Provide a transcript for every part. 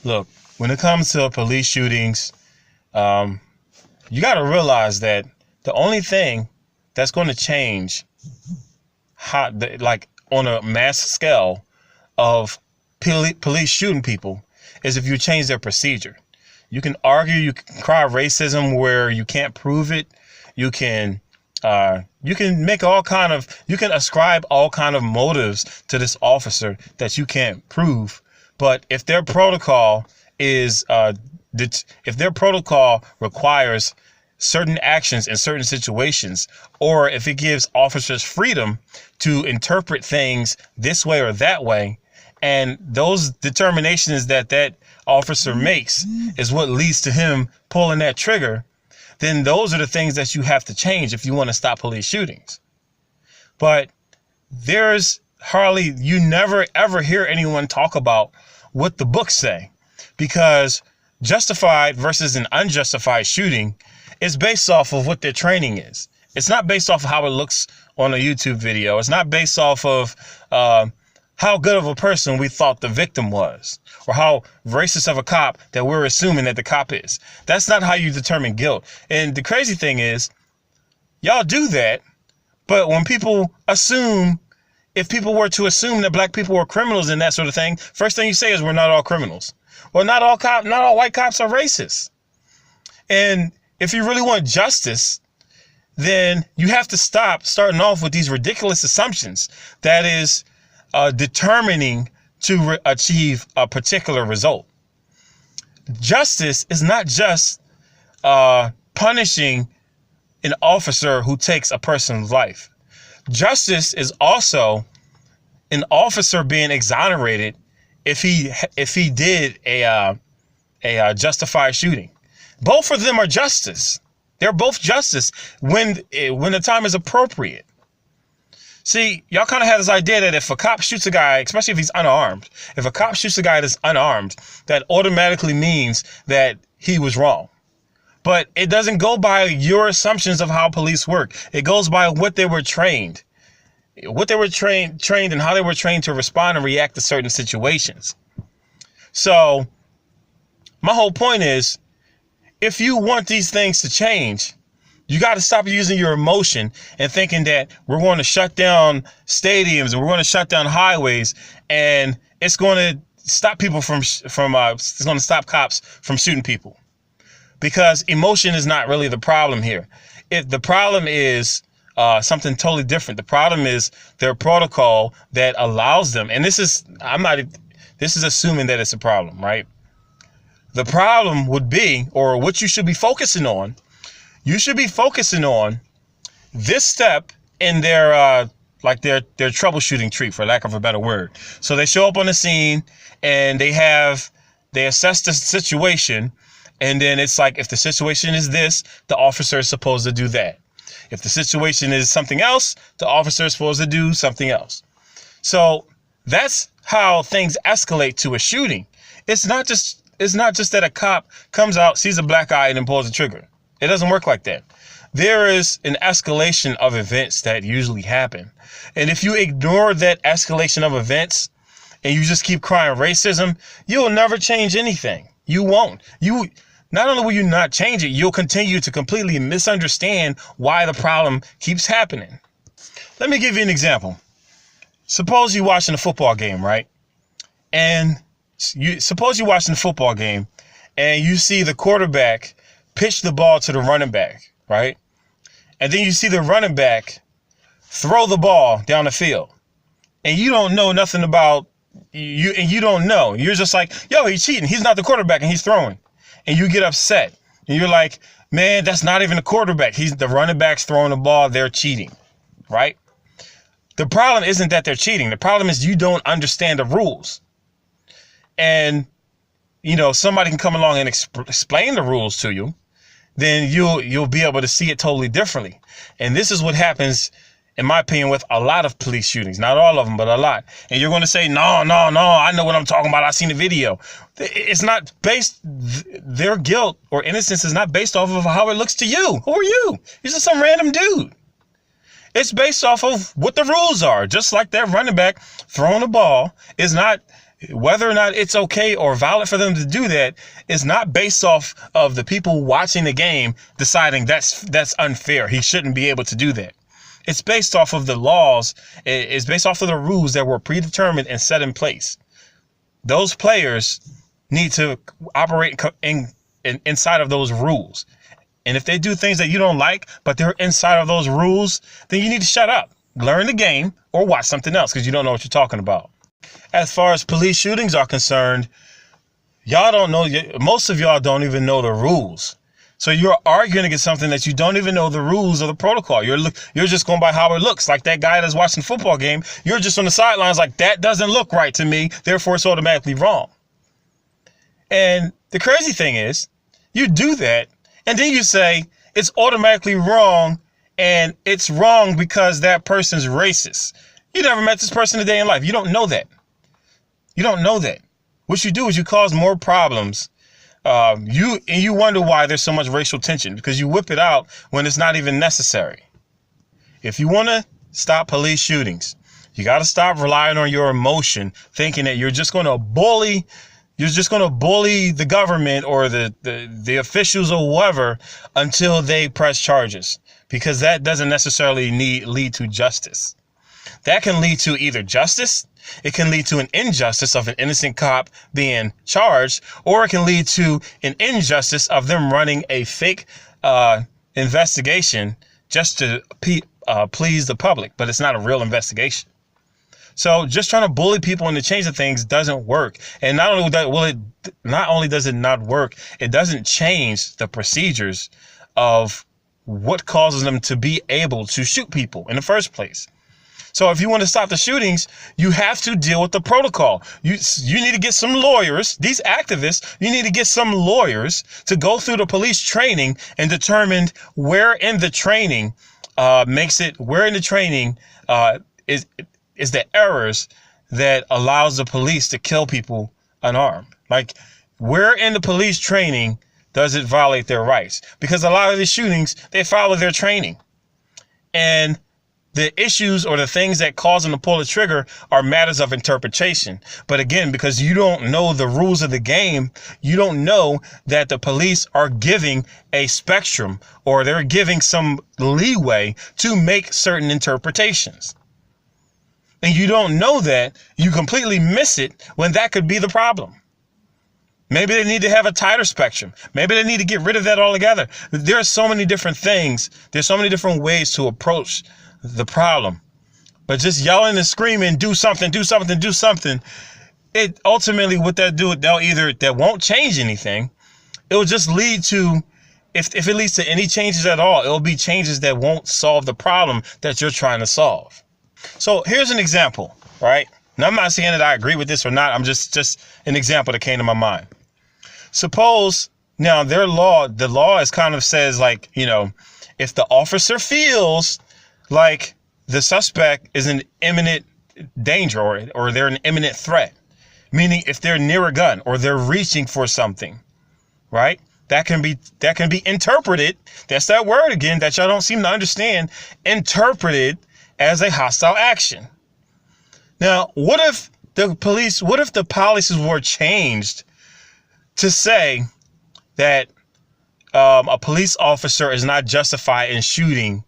Look, when it comes to police shootings, um, you got to realize that the only thing that's going to change like on a mass scale of police shooting people is if you change their procedure. You can argue, you can cry racism where you can't prove it. You can make you can ascribe all kind of motives to this officer that you can't prove. But if their protocol is if their protocol requires certain actions in certain situations, or if it gives officers freedom to interpret things this way or that way, and those determinations that officer makes is what leads to him pulling that trigger, then those are the things that you have to change if you want to stop police shootings. But you never ever hear anyone talk about what the books say, because justified versus an unjustified shooting is based off of what their training is. It's not based off of how it looks on a YouTube video. It's not based off of how good of a person we thought the victim was, or how racist of a cop that we're assuming that the cop is. That's not how you determine guilt. And the crazy thing is, y'all do that, but when people assume, if people were to assume that black people were criminals and that sort of thing, first thing you say is we're not all criminals. Well, not all white cops are racist. And if you really want justice, then you have to stop starting off with these ridiculous assumptions that is determining to achieve a particular result. Justice is not just punishing an officer who takes a person's life. Justice is also an officer being exonerated if he did a justified shooting. Both of them are justice. They're both justice when the time is appropriate. See, y'all kind of have this idea that if a cop shoots a guy, especially if he's unarmed, if a cop shoots a guy that's unarmed, that automatically means that he was wrong. But it doesn't go by your assumptions of how police work. It goes by what they were trained. What they were trained and how they were trained to respond and react to certain situations. So my whole point is, if you want these things to change, you got to stop using your emotion and thinking that we're going to shut down stadiums and we're going to shut down highways and it's going to stop people it's going to stop cops from shooting people. Because emotion is not really the problem here. The problem is something totally different. The problem is their protocol that allows them, and this is assuming that it's a problem, right? The problem would be, or what you should be focusing on, you should be focusing on this step in their troubleshooting tree, for lack of a better word. So they show up on the scene and they assess the situation. And then it's like, if the situation is this, the officer is supposed to do that. If the situation is something else, the officer is supposed to do something else. So that's how things escalate to a shooting. It's not just that a cop comes out, sees a black eye, and then pulls the trigger. It doesn't work like that. There is an escalation of events that usually happen. And if you ignore that escalation of events and you just keep crying racism, you'll never change anything. You won't. Not only will you not change it, you'll continue to completely misunderstand why the problem keeps happening. Let me give you an example. Suppose you're watching a football game, right? And suppose you're watching the football game and you see the quarterback pitch the ball to the running back, right? And then you see the running back throw the ball down the field. And you don't know nothing about you, and you don't know. You're just like, yo, he's cheating. He's not the quarterback and he's throwing. And you get upset. And you're like, man, that's not even the quarterback. The running back's throwing the ball. They're cheating, right? The problem isn't that they're cheating. The problem is you don't understand the rules. And, somebody can come along and explain the rules to you. Then you'll be able to see it totally differently. And this is what happens, in my opinion, with a lot of police shootings. Not all of them, but a lot. And you're going to say, no, I know what I'm talking about. I seen the video. It's not based, their guilt or innocence is not based off of how it looks to you. Who are you? You're just some random dude. It's based off of what the rules are. Just like that running back throwing the ball is not Whether or not it's okay or valid for them to do that is not based off of the people watching the game deciding that's unfair. He shouldn't be able to do that. It's based off of the laws. It's based off of the rules that were predetermined and set in place. Those players need to operate inside of those rules. And if they do things that you don't like, but they're inside of those rules, then you need to shut up, learn the game, or watch something else because you don't know what you're talking about. As far as police shootings are concerned, y'all don't know. Most of y'all don't even know the rules. So you're arguing against something that you don't even know the rules of the protocol. You're just going by how it looks. Like that guy that's watching the football game. You're just on the sidelines like, that doesn't look right to me. Therefore, it's automatically wrong. And the crazy thing is, you do that, and then you say it's automatically wrong, and it's wrong because that person's racist. You never met this person a day in life. You don't know that. You don't know that. What you do is you cause more problems. You wonder why there's so much racial tension, because you whip it out when it's not even necessary. If you want to stop police shootings, you got to stop relying on your emotion, thinking that you're just going to bully the government or the officials or whoever until they press charges, because that doesn't necessarily lead to justice. That can lead to either justice, it can lead to an injustice of an innocent cop being charged, or it can lead to an injustice of them running a fake investigation just to please the public, but it's not a real investigation. So just trying to bully people into changing things doesn't work. And not only does it not work, it doesn't change the procedures of what causes them to be able to shoot people in the first place. So if you want to stop the shootings, you have to deal with the protocol. You need to get some lawyers, these activists, you need to get some lawyers to go through the police training and determine where in the training is the errors that allows the police to kill people unarmed. Like, where in the police training does it violate their rights? Because a lot of these shootings, they follow their training. And the issues or the things that cause them to pull the trigger are matters of interpretation. But again, because you don't know the rules of the game, you don't know that the police are giving a spectrum, or they're giving some leeway to make certain interpretations. And you don't know that, you completely miss it when that could be the problem. Maybe they need to have a tighter spectrum. Maybe they need to get rid of that altogether. There are so many different things. There's so many different ways to approach the problem. But just yelling and screaming, do something, do something, do something. It ultimately, what that won't change anything. It will just lead to, if it leads to any changes at all, it will be changes that won't solve the problem that you're trying to solve. So here's an example, right? Now, I'm not saying that I agree with this or not. I'm just an example that came to my mind. Suppose now the law is kind of says, like, if the officer feels like the suspect is in imminent danger or they're an imminent threat, meaning if they're near a gun or they're reaching for something, right? That can be interpreted. That's that word again that y'all don't seem to understand. Interpreted as a hostile action. Now, what if the policies were changed to say that a police officer is not justified in shooting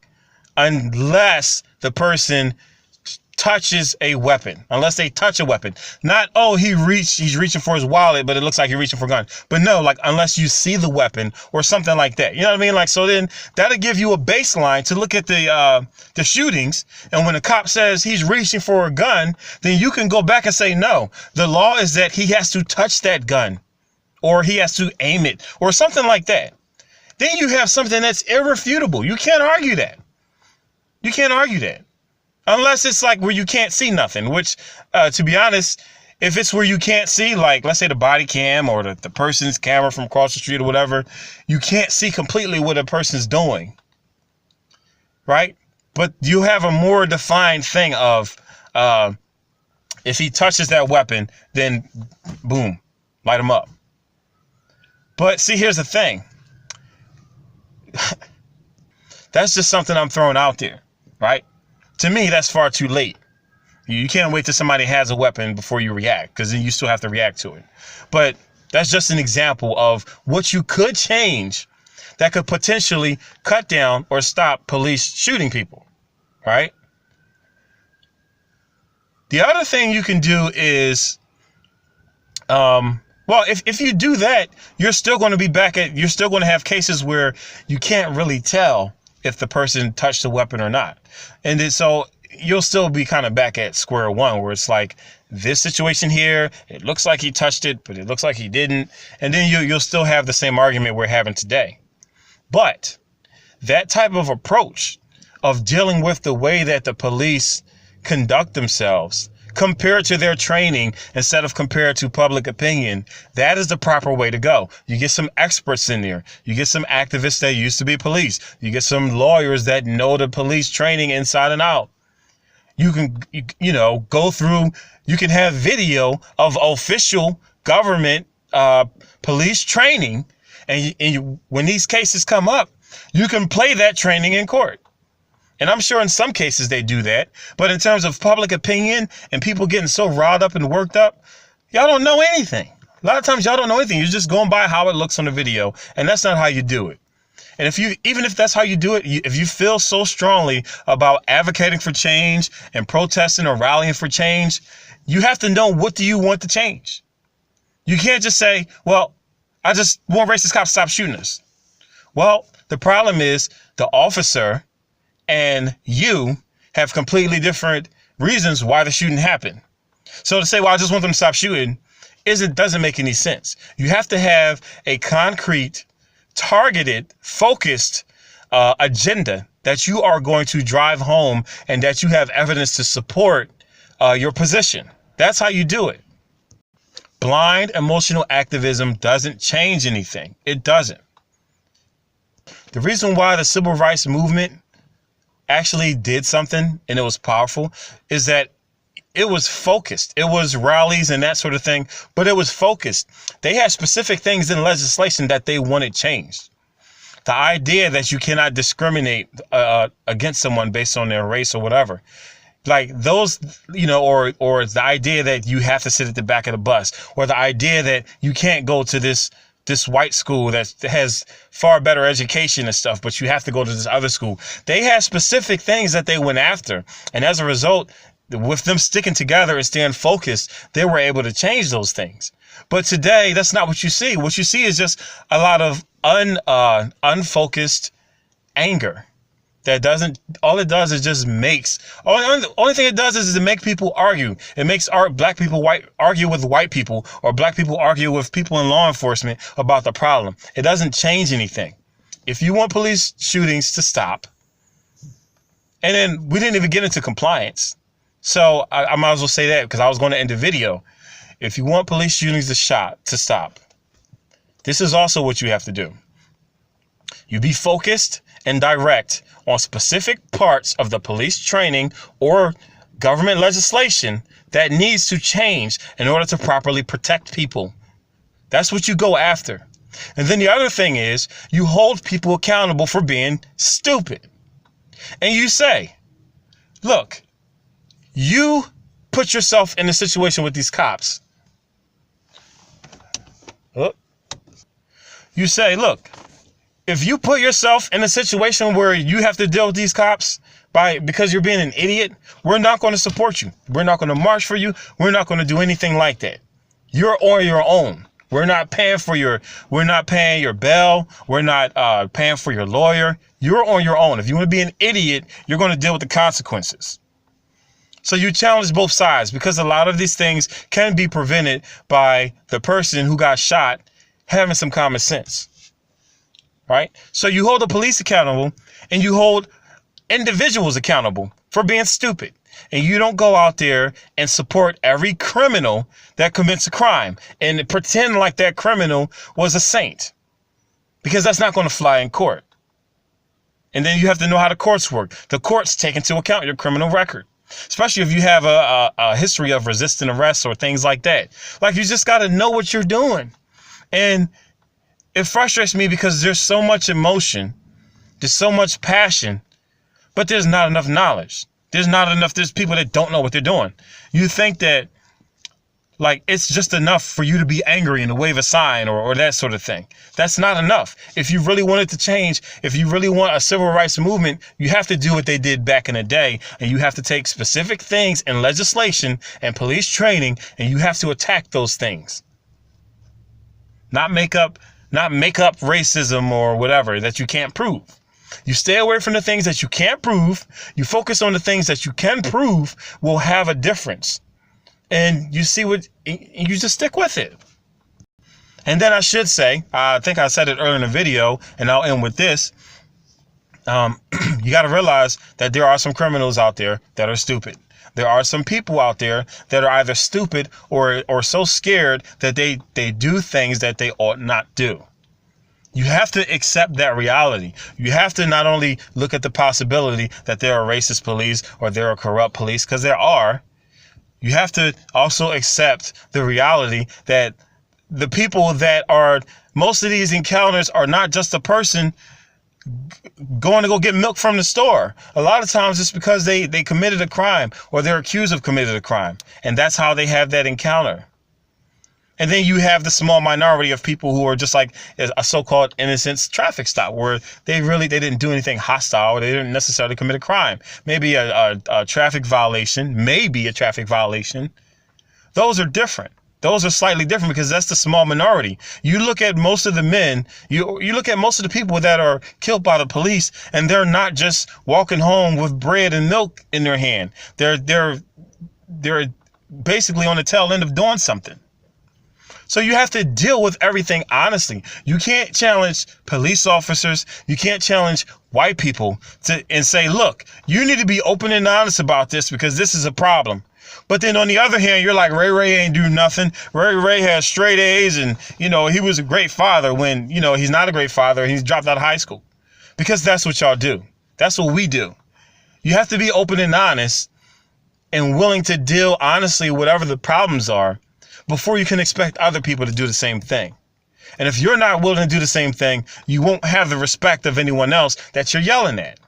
unless the person touches a weapon, unless they touch a weapon? Not, he's reaching for his wallet, but it looks like he's reaching for a gun. But no, like, unless you see the weapon or something like that. You know what I mean? Like, so then that'll give you a baseline to look at the shootings. And when the cop says he's reaching for a gun, then you can go back and say, no, the law is that he has to touch that gun or he has to aim it or something like that. Then you have something that's irrefutable. You can't argue that. You can't argue that. Unless it's like where you can't see nothing, which, to be honest, if it's where you can't see, like, let's say the body cam or the person's camera from across the street or whatever, you can't see completely what a person's doing, right? But you have a more defined thing of if he touches that weapon, then boom, light him up. But see, here's the thing. That's just something I'm throwing out there, right? To me, that's far too late. You can't wait till somebody has a weapon before you react, because then you still have to react to it. But that's just an example of what you could change that could potentially cut down or stop police shooting people, right? The other thing you can do is, well, if you do that, you're still going to be you're still going to have cases where you can't really tell if the person touched the weapon or not. And so you'll still be kind of back at square one, where it's like, this situation here, it looks like he touched it, but it looks like he didn't. And then you'll still have the same argument we're having today. But that type of approach of dealing with the way that the police conduct themselves compared to their training instead of compared to public opinion, that is the proper way to go. You get some experts in there. You get some activists that used to be police. You get some lawyers that know the police training inside and out. You can, go through, you can have video of official government police training. And when these cases come up, you can play that training in court. And I'm sure in some cases they do that. But in terms of public opinion and people getting so riled up and worked up, y'all don't know anything. A lot of times y'all don't know anything. You're just going by how it looks on the video. And that's not how you do it. And even if that's how you do it, if you feel so strongly about advocating for change and protesting or rallying for change, you have to know, what do you want to change? You can't just say, well, I just want racist cops to stop shooting us. Well, the problem is the officer and you have completely different reasons why the shooting happened. So to say, well, I just want them to stop shooting, doesn't make any sense. You have to have a concrete, targeted, focused agenda that you are going to drive home and that you have evidence to support your position. That's how you do it. Blind emotional activism doesn't change anything. It doesn't. The reason why the civil rights movement actually did something and it was powerful is that it was focused. It was rallies and that sort of thing, but it was focused. They had specific things in legislation that they wanted changed. The idea that you cannot discriminate against someone based on their race or whatever, like those, or the idea that you have to sit at the back of the bus, or the idea that you can't go to this white school that has far better education and stuff, but you have to go to this other school. They had specific things that they went after. And as a result, with them sticking together and staying focused, they were able to change those things. But today, that's not what you see. What you see is just a lot of unfocused anger. All it does is just only thing it does is to make people argue. It makes black people argue with white people, or black people argue with people in law enforcement about the problem. It doesn't change anything. If you want police shootings to stop, and then we didn't even get into compliance. So I might as well say that because I was going to end the video. If you want police shootings to stop, this is also what you have to do. You be focused and direct on specific parts of the police training or government legislation that needs to change in order to properly protect people. That's what you go after. And then the other thing is you hold people accountable for being stupid. And you say, look, you put yourself in a situation with these cops. You say, look, if you put yourself in a situation where you have to deal with these cops because you're being an idiot, we're not going to support you. We're not going to march for you. We're not going to do anything like that. You're on your own. We're not paying your bail. We're not paying for your lawyer. You're on your own. If you want to be an idiot, you're going to deal with the consequences. So you challenge both sides, because a lot of these things can be prevented by the person who got shot having some common sense. Right? So you hold the police accountable and you hold individuals accountable for being stupid. And you don't go out there and support every criminal that commits a crime and pretend like that criminal was a saint, because that's not going to fly in court. And then you have to know how the courts work. The courts take into account your criminal record, especially if you have a history of resisting arrest or things like that. Like, you just got to know what you're doing. And it frustrates me because there's so much emotion, there's so much passion, but there's not enough knowledge. There's not enough. There's people that don't know what they're doing. You think that, like, it's just enough for you to be angry and to wave a sign or that sort of thing. That's not enough. If you really want it to change, if you really want a civil rights movement, you have to do what they did back in the day. And you have to take specific things in legislation and police training, and you have to attack those things. Not make up racism or whatever that you can't prove. You stay away from the things that you can't prove. You focus on the things that you can prove will have a difference. And you see you just stick with it. And then I should say, I think I said it earlier in the video, and I'll end with this. You got to realize that there are some criminals out there that are stupid. There are some people out there that are either stupid or so scared that they do things that they ought not do. You have to accept that reality. You have to not only look at the possibility that there are racist police or there are corrupt police, because there are. You have to also accept the reality that the people that are, most of these encounters are not just a person going to go get milk from the store. A lot of times it's because they committed a crime or they're accused of committing a crime. And that's how they have that encounter. And then you have the small minority of people who are just like a so-called innocent traffic stop where they didn't do anything hostile. They didn't necessarily commit a crime. Maybe a traffic violation, Those are different. Those are slightly different because that's the small minority. You look at most of the men, you look at most of the people that are killed by the police, and they're not just walking home with bread and milk in their hand. They're basically on the tail end of doing something. So you have to deal with everything honestly. You can't challenge police officers. You can't challenge white people and say, look, you need to be open and honest about this because this is a problem. But then on the other hand, you're like, Ray ain't do nothing. Ray has straight A's and, he was a great father when, he's not a great father. He's dropped out of high school because that's what y'all do. That's what we do. You have to be open and honest and willing to deal honestly with whatever the problems are before you can expect other people to do the same thing. And if you're not willing to do the same thing, you won't have the respect of anyone else that you're yelling at.